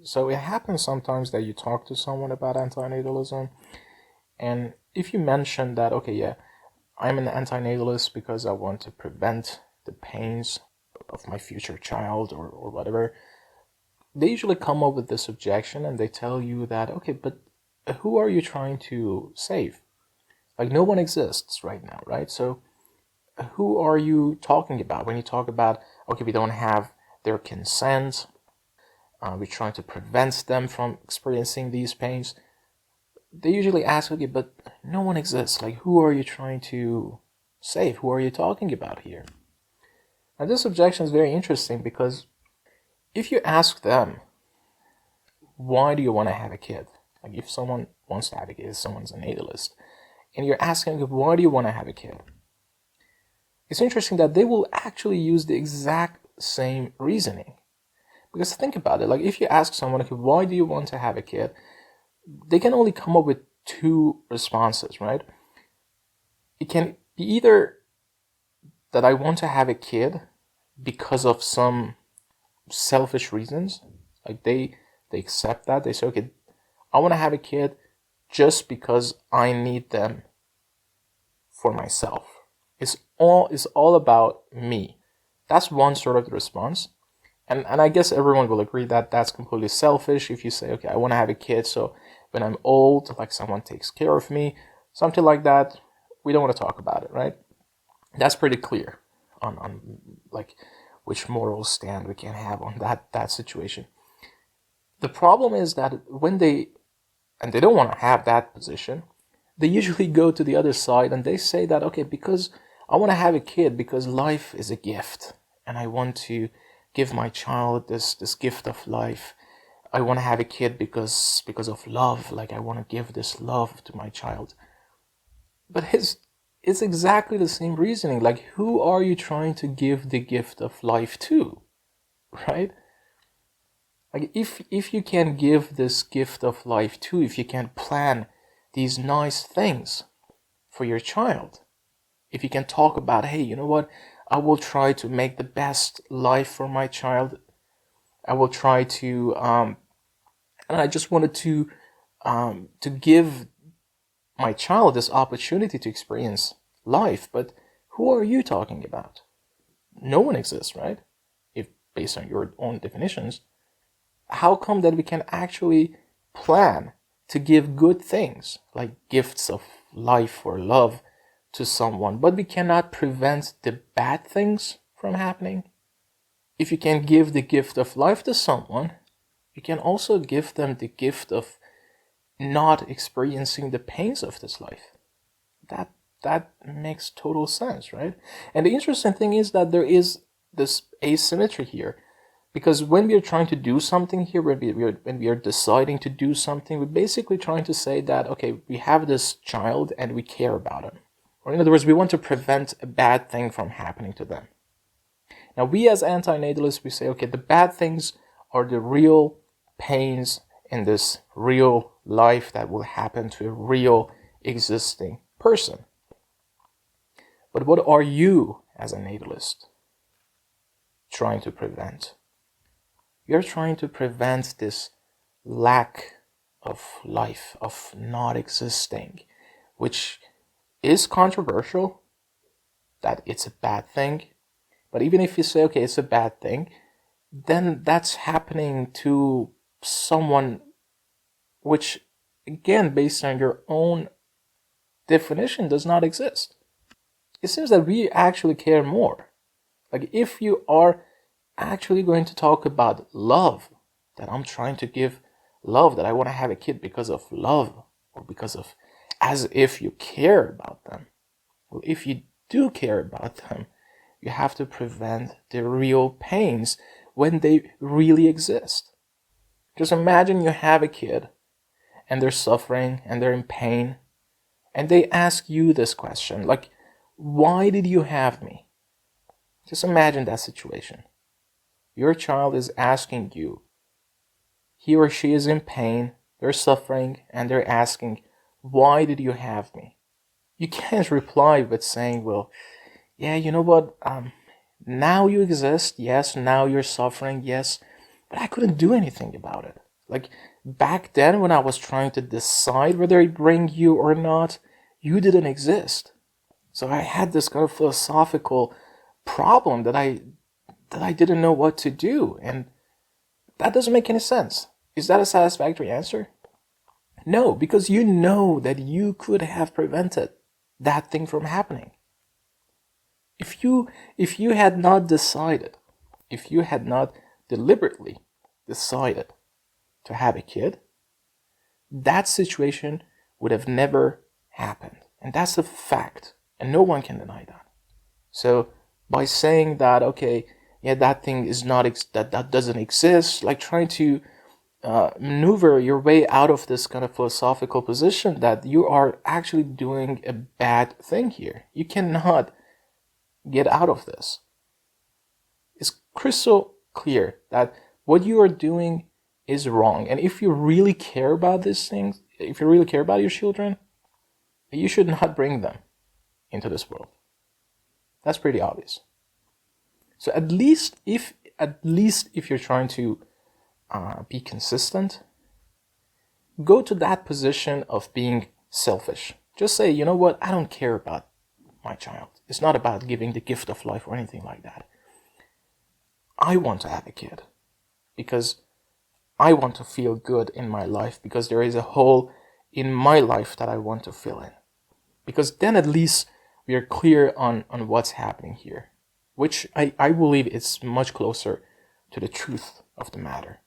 So it happens sometimes that you talk to someone about antinatalism, and if you mention that, okay, yeah, I'm an antinatalist because I want to prevent the pains of my future child or whatever, they usually come up with this objection and they tell you that, okay, but who are you trying to save? Like, no one exists right now, right? So who are you talking about when you talk about, okay, we don't have their consent, we're trying to prevent them from experiencing these pains? They usually ask, okay, but no one exists. Like, who are you trying to save? Who are you talking about here? Now, this objection is very interesting because if you ask them, why do you want to have a kid? Like, if someone wants to have a kid, someone's a natalist, and you're asking them, why do you want to have a kid? It's interesting that they will actually use the exact same reasoning. Because think about it, like, if you ask someone, okay, why do you want to have a kid? They can only come up with two responses, right? It can be either that I want to have a kid because of some selfish reasons, like they accept that, they say, okay, I want to have a kid just because I need them for myself. It's all about me. That's one sort of response. And I guess everyone will agree that that's completely selfish if you say, okay, I want to have a kid so when I'm old, like, someone takes care of me, something like that. We don't want to talk about it, right? That's pretty clear on like which moral stand we can have on that situation. The problem is that when they don't want to have that position, they usually go to the other side and they say that, okay, because I want to have a kid because life is a gift and I want to give my child this gift of life. I want to have a kid because of love, like, I want to give this love to my child. But it's exactly the same reasoning. Like, who are you trying to give the gift of life to, right? Like, if you can give this gift of life to, if you can plan these nice things for your child, if you can talk about, hey, you know what, I will try to make the best life for my child. I will try to, and I just wanted to give my child this opportunity to experience life. But who are you talking about? No one exists, right? If based on your own definitions, how come that we can actually plan to give good things like gifts of life or love to someone, but we cannot prevent the bad things from happening? If you can give the gift of life to someone, you can also give them the gift of not experiencing the pains of this life. That makes total sense, right? And the interesting thing is that there is this asymmetry here, because when we are trying to do something here, when we are deciding to do something, we're basically trying to say that, okay, we have this child and we care about him, or in other words, we want to prevent a bad thing from happening to them. Now, we as antinatalists, we say, okay, the bad things are the real pains in this real life that will happen to a real existing person. But what are you, as a natalist, trying to prevent? You're trying to prevent this lack of life, of not existing, which is controversial, that it's a bad thing. But even if you say, okay, it's a bad thing, then that's happening to someone which, again, based on your own definition, does not exist. It seems that we actually care more. Like, if you are actually going to talk about love, that I'm trying to give love, that I want to have a kid because of love, or because of, as if you care about them. Well, if you do care about them, you have to prevent the real pains when they really exist. Just imagine you have a kid and they're suffering and they're in pain, and they ask you this question, like, why did you have me? Just imagine that situation. Your child is asking you, he or she is in pain, they're suffering, and they're asking, why did you have me? You can't reply with saying, well, yeah, you know what, now you exist, yes, now you're suffering, yes, but I couldn't do anything about it. Like back then when I was trying to decide whether I bring you or not, you didn't exist. So I had this kind of philosophical problem that I didn't know what to do, and that doesn't make any sense. Is that a satisfactory answer? No, because you know that you could have prevented that thing from happening. If you had not decided, if you had not deliberately decided to have a kid, that situation would have never happened. And that's a fact, and no one can deny that. So by saying that, okay, yeah, that thing is not that doesn't exist, like trying to maneuver your way out of this kind of philosophical position that you are actually doing a bad thing here. You cannot get out of this. It's crystal clear that what you are doing is wrong. And if you really care about these things, if you really care about your children, you should not bring them into this world. That's pretty obvious. So at least if you're trying to be consistent, go to that position of being selfish. Just say, you know what, I don't care about my child. It's not about giving the gift of life or anything like that. I want to have a kid because I want to feel good in my life, because there is a hole in my life that I want to fill in. Because then at least we are clear on what's happening here, which I believe is much closer to the truth of the matter.